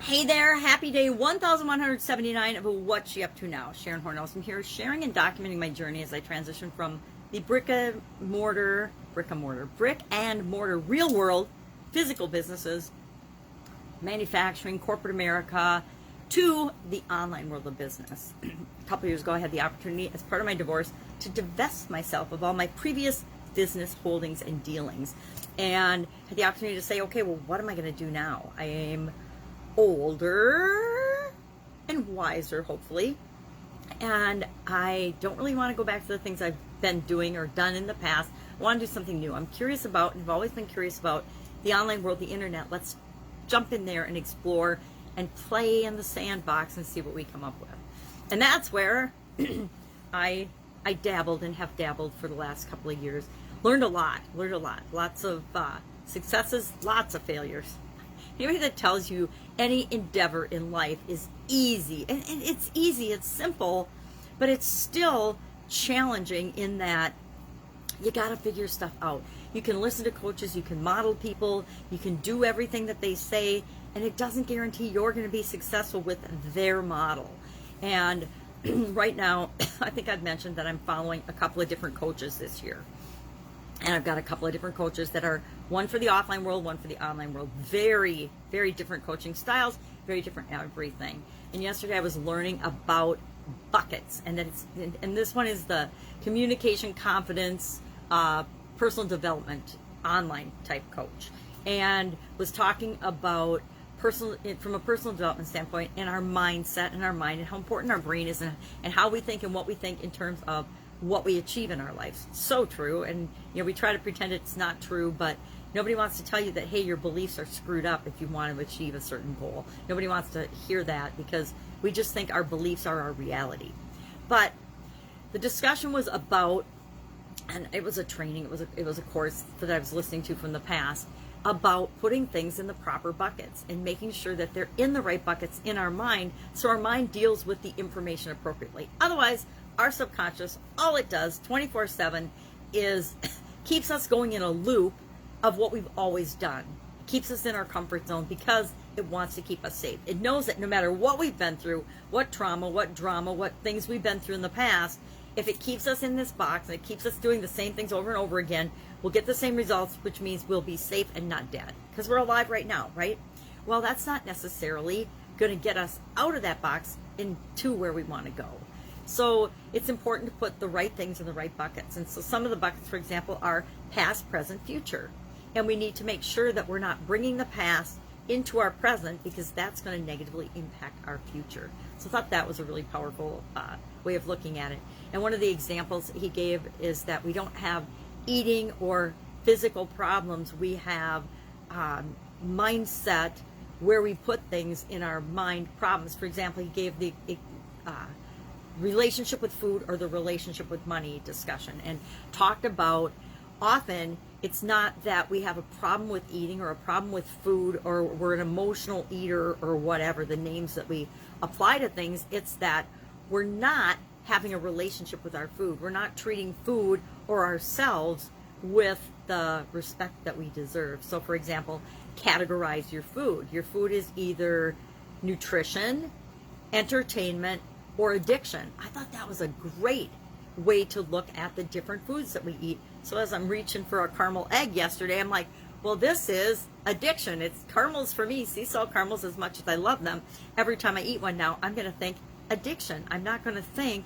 Hey there, happy day 1179 of What You Up To Now. Sharon Horne-Ellstrom here, sharing and documenting my journey as I transition from the brick and mortar, real world, physical businesses, manufacturing, corporate America, to the online world of business. A couple years ago, I had the opportunity, as part of my divorce, to divest myself of all my previous business holdings and dealings, and had the opportunity to say, okay, well, what am I going to do now? I am older and wiser, hopefully, and I don't really want to go back to the things I've been doing or done in the past. I want to do something new. I'm curious about, and I've always been curious about, the online world, the internet. Let's jump in there and explore and play in the sandbox and see what we come up with. And that's where I dabbled and have dabbled for the last couple of years. Learned a lot. Lots of successes, lots of failures. Anybody that tells you any endeavor in life is easy, and it's easy, it's simple, but it's still challenging in that you got to figure stuff out. You can listen to coaches, you can model people, you can do everything that they say, and it doesn't guarantee you're going to be successful with their model. And right now, I think I've mentioned that I'm following a couple of different coaches this year. And I've got a couple of different coaches that are one for the offline world, one for the online world. Very, very different coaching styles, very different everything. And yesterday I was learning about buckets, and this one is the communication, confidence, personal development, online type coach, and was talking about from a personal development standpoint, and our mindset and our mind, and how important our brain is, and how we think and what we think in terms of what we achieve in our lives. So true. And we try to pretend it's not true, but nobody wants to tell you that, hey, your beliefs are screwed up if you want to achieve a certain goal. Nobody wants to hear that, because we just think our beliefs are our reality. But the discussion was about, and it was a training, it was a course that I was listening to from the past, about putting things in the proper buckets and making sure that they're in the right buckets in our mind, so our mind deals with the information appropriately. Otherwise, our subconscious, all it does 24/7 is keeps us going in a loop of what we've always done. It keeps us in our comfort zone because it wants to keep us safe. It knows that no matter what we've been through, what trauma, what drama, what things we've been through in the past, if it keeps us in this box and it keeps us doing the same things over and over again, we'll get the same results, which means we'll be safe and not dead, because we're alive right now, right? Well, that's not necessarily going to get us out of that box into where we want to go. So it's important to put the right things in the right buckets. And so some of the buckets, for example, are past, present, future. And we need to make sure that we're not bringing the past into our present, because that's going to negatively impact our future. So I thought that was a really powerful way of looking at it. And one of the examples he gave is that we don't have eating or physical problems. We have mindset, where we put things in our mind problems. For example, he gave the relationship with food or the relationship with money discussion, and talked about, often it's not that we have a problem with eating or a problem with food, or we're an emotional eater, or whatever the names that we apply to things. It's that we're not having a relationship with our food. We're not treating food or ourselves with the respect that we deserve. So for example, categorize your food. Your food is either nutrition, entertainment, or addiction. I thought that was a great way to look at the different foods that we eat. So as I'm reaching for a caramel egg yesterday, I'm like, well, this is addiction. It's caramels for me, sea salt caramels, as much as I love them. Every time I eat one now, I'm going to think addiction. I'm not going to think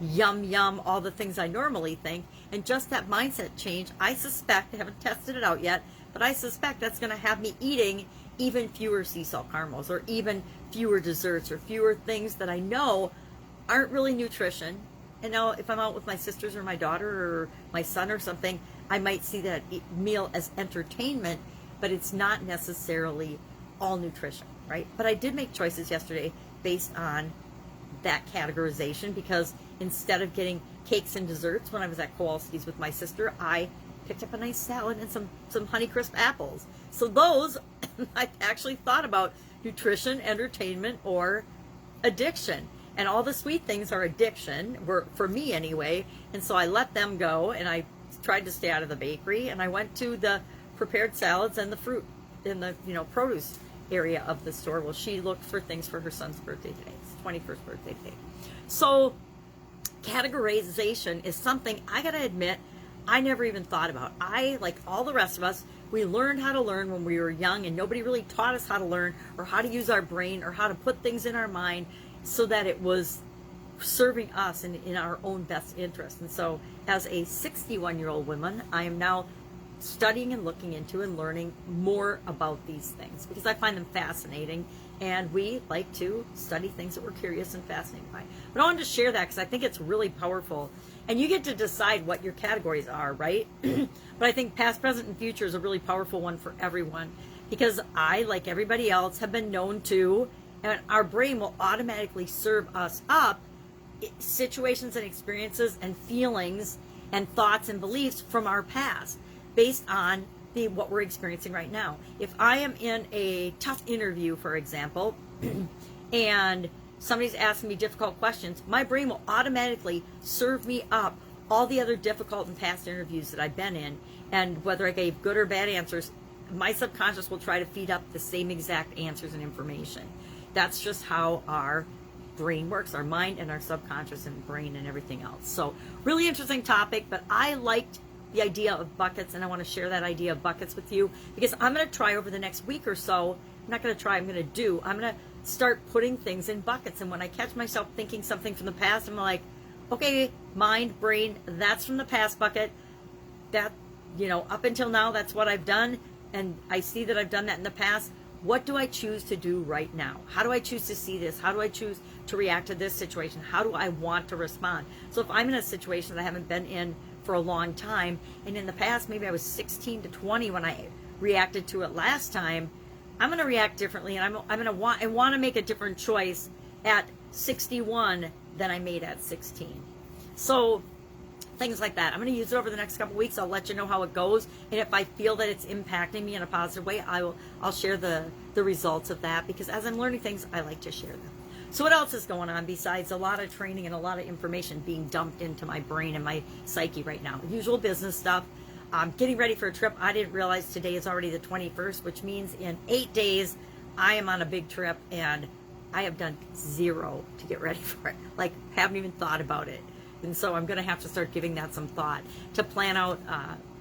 yum, yum, all the things I normally think. And just that mindset change, I suspect, I haven't tested it out yet, but I suspect that's going to have me eating even fewer sea salt caramels, or even fewer desserts, or fewer things that I know aren't really nutrition. And now if I'm out with my sisters or my daughter or my son or something, I might see that meal as entertainment, but it's not necessarily all nutrition, right? But I did make choices yesterday based on that categorization, because instead of getting cakes and desserts when I was at Kowalski's with my sister, I picked up a nice salad and some Honeycrisp apples. So those, I actually thought about nutrition, entertainment, or addiction. And all the sweet things are addiction, for me anyway. And so I let them go, and I tried to stay out of the bakery, and I went to the prepared salads and the fruit and the produce. area of the store. Well, she looked for things for her son's birthday today. It's 21st birthday today. So categorization is something I gotta admit I never even thought about. I, like all the rest of us, we learned how to learn when we were young, and nobody really taught us how to learn or how to use our brain or how to put things in our mind so that it was serving us in our own best interest. And so as a 61-year-old woman, I am now studying and looking into and learning more about these things because I find them fascinating, and we like to study things that we're curious and fascinated by. But I wanted to share that because I think it's really powerful, and you get to decide what your categories are, right? But I think past, present, and future is a really powerful one for everyone because I, like everybody else, have been known to, and our brain will automatically serve us up situations and experiences and feelings and thoughts and beliefs from our past based on what we're experiencing right now. If I am in a tough interview, for example, and somebody's asking me difficult questions, my brain will automatically serve me up all the other difficult and past interviews that I've been in, and whether I gave good or bad answers, my subconscious will try to feed up the same exact answers and information. That's just how our brain works, our mind and our subconscious and brain and everything else. So really interesting topic, but I liked the idea of buckets, and I want to share that idea of buckets with you because I'm going to try over the next week or so. I'm not going to try, I'm going to start putting things in buckets. And when I catch myself thinking something from the past, I'm like, okay, mind, brain, that's from the past bucket. That, up until now, that's what I've done. And I see that I've done that in the past. What do I choose to do right now? How do I choose to see this? How do I choose to react to this situation? How do I want to respond? So if I'm in a situation that I haven't been in for a long time, and in the past, maybe I was 16 to 20 when I reacted to it last time, I'm going to react differently, and I'm going to want to make a different choice at 61 than I made at 16. So things like that. I'm going to use it over the next couple weeks. I'll let you know how it goes, and if I feel that it's impacting me in a positive way, I'll share the results of that, because as I'm learning things, I like to share them. So what else is going on besides a lot of training and a lot of information being dumped into my brain and my psyche right now? Usual business stuff. I'm getting ready for a trip. I didn't realize today is already the 21st, which means in 8 days, I am on a big trip, and I have done zero to get ready for it. Like, haven't even thought about it. And so I'm going to have to start giving that some thought to plan out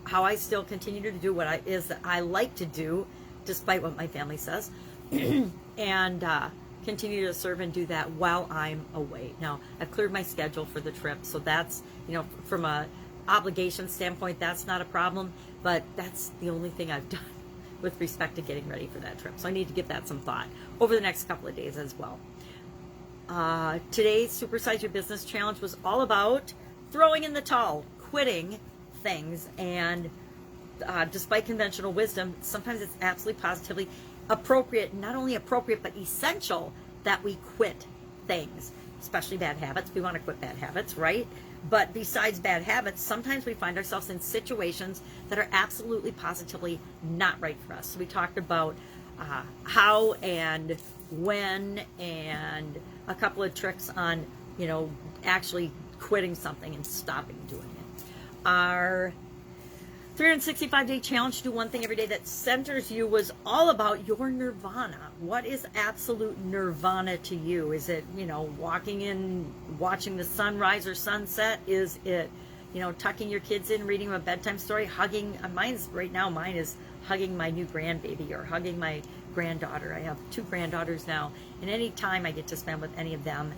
how I still continue to do what that I like to do, despite what my family says, and continue to serve and do that while I'm away. Now, I've cleared my schedule for the trip, so that's, from a obligation standpoint, that's not a problem, but that's the only thing I've done with respect to getting ready for that trip. So I need to give that some thought over the next couple of days as well. Today's Supersize Your Business Challenge was all about throwing in the towel, quitting things, and despite conventional wisdom, sometimes it's absolutely positively appropriate, not only appropriate, but essential that we quit things, especially bad habits. We want to quit bad habits, right? But besides bad habits, sometimes we find ourselves in situations that are absolutely positively not right for us. So we talked about how and when, and a couple of tricks on, actually quitting something and stopping doing it. Our 365-day challenge to do one thing every day that centers you was all about your nirvana. What is absolute nirvana to you? Is it, walking in, watching the sunrise or sunset? Is it, tucking your kids in, reading them a bedtime story, hugging, mine is hugging my new grandbaby or hugging my granddaughter. I have 2 granddaughters now, and any time I get to spend with any of them,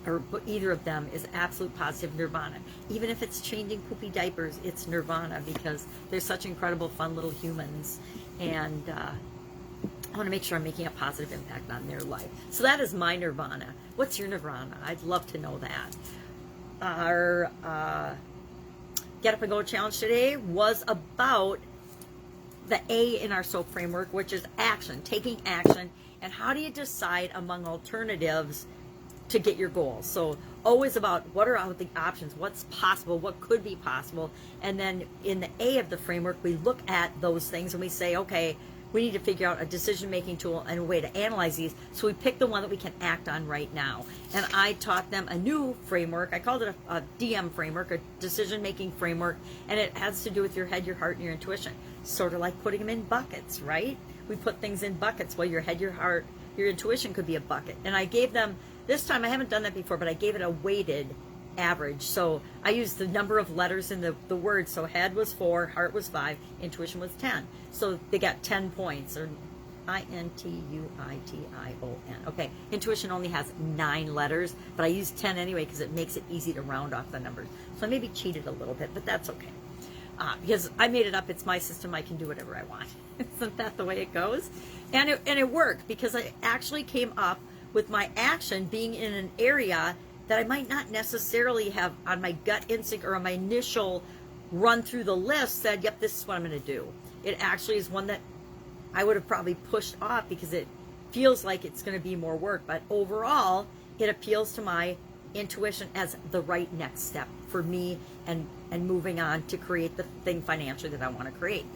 or either of them, is absolute positive nirvana. Even if it's changing poopy diapers, it's nirvana, because they're such incredible, fun little humans, and I want to make sure I'm making a positive impact on their life. So that is my nirvana. What's your nirvana? I'd love to know that. Our Get Up and Go challenge today was about the A in our SOAP framework, which is action, taking action, and how do you decide among alternatives to get your goals. So always about what are out the options, what's possible, what could be possible, and then in the A of the framework, we look at those things and we say, okay, we need to figure out a decision-making tool and a way to analyze these, so we pick the one that we can act on right now. And I taught them a new framework. I called it a DM framework, a decision-making framework, and it has to do with your head, your heart, and your intuition. Sort of like putting them in buckets, right? we put things in buckets. Well, your head, your heart, your intuition could be a bucket. And I gave them, this time I haven't done that before, but I gave it a weighted average. So I used the number of letters in the word. So head was 4, heart was 5, intuition was 10. So they got 10 points, or Intuition. Okay, intuition only has 9 letters, but I use 10 anyway because it makes it easy to round off the numbers. So I maybe cheated a little bit, but that's okay. Because I made it up. It's my system. I can do whatever I want. Isn't that the way it goes? And it worked because I actually came up with my action being in an area that I might not necessarily have on my gut instinct or on my initial run through the list said, yep, this is what I'm going to do. It actually is one that I would have probably pushed off because it feels like it's going to be more work. But overall, it appeals to my intuition as the right next step for me and moving on to create the thing financially that I want to create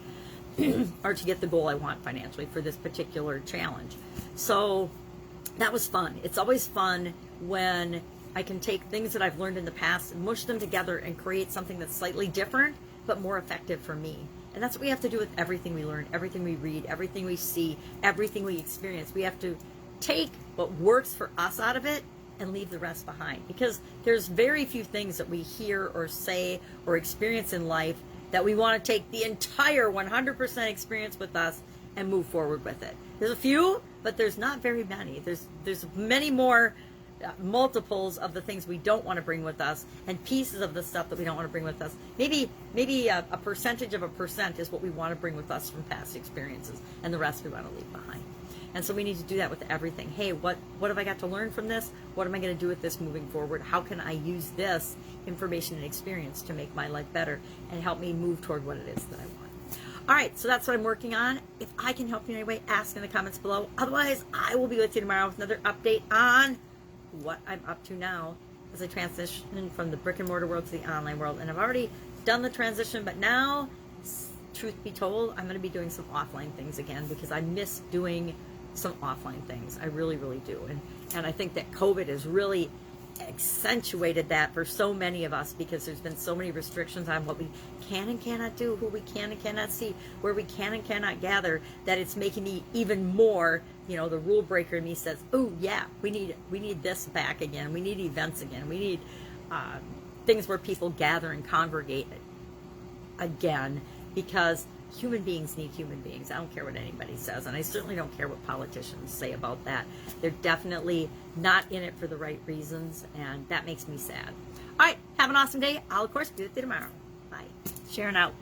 or to get the goal I want financially for this particular challenge. So that was fun. It's always fun when I can take things that I've learned in the past and mush them together and create something that's slightly different but more effective for me. And that's what we have to do with everything we learn, everything we read, everything we see, everything we experience. We have to take what works for us out of it and leave the rest behind. Because there's very few things that we hear or say or experience in life that we want to take the entire 100% experience with us and move forward with it. There's a few, but there's not very many. There's many more multiples of the things we don't want to bring with us and pieces of the stuff that we don't want to bring with us. Maybe a percentage of a percent is what we want to bring with us from past experiences, and the rest we want to leave behind. And so we need to do that with everything. Hey, what have I got to learn from this? What am I going to do with this moving forward? How can I use this information and experience to make my life better and help me move toward what it is that I want? All right, so that's what I'm working on. If I can help you in any way, ask in the comments below. Otherwise, I will be with you tomorrow with another update on what I'm up to now as I transition from the brick and mortar world to the online world. And I've already done the transition, but now, truth be told, I'm going to be doing some offline things again because I miss doing some offline things. I really, really do. And I think that COVID has really accentuated that for so many of us because there's been so many restrictions on what we can and cannot do, who we can and cannot see, where we can and cannot gather, that it's making me even more, the rule breaker in me says, oh yeah, we need this back again. We need events again. We need things where people gather and congregate again, because human beings need human beings. I don't care what anybody says, and I certainly don't care what politicians say about that. They're definitely not in it for the right reasons, and that makes me sad. All right, have an awesome day. I'll, of course, be with you tomorrow. Bye. Sharon out.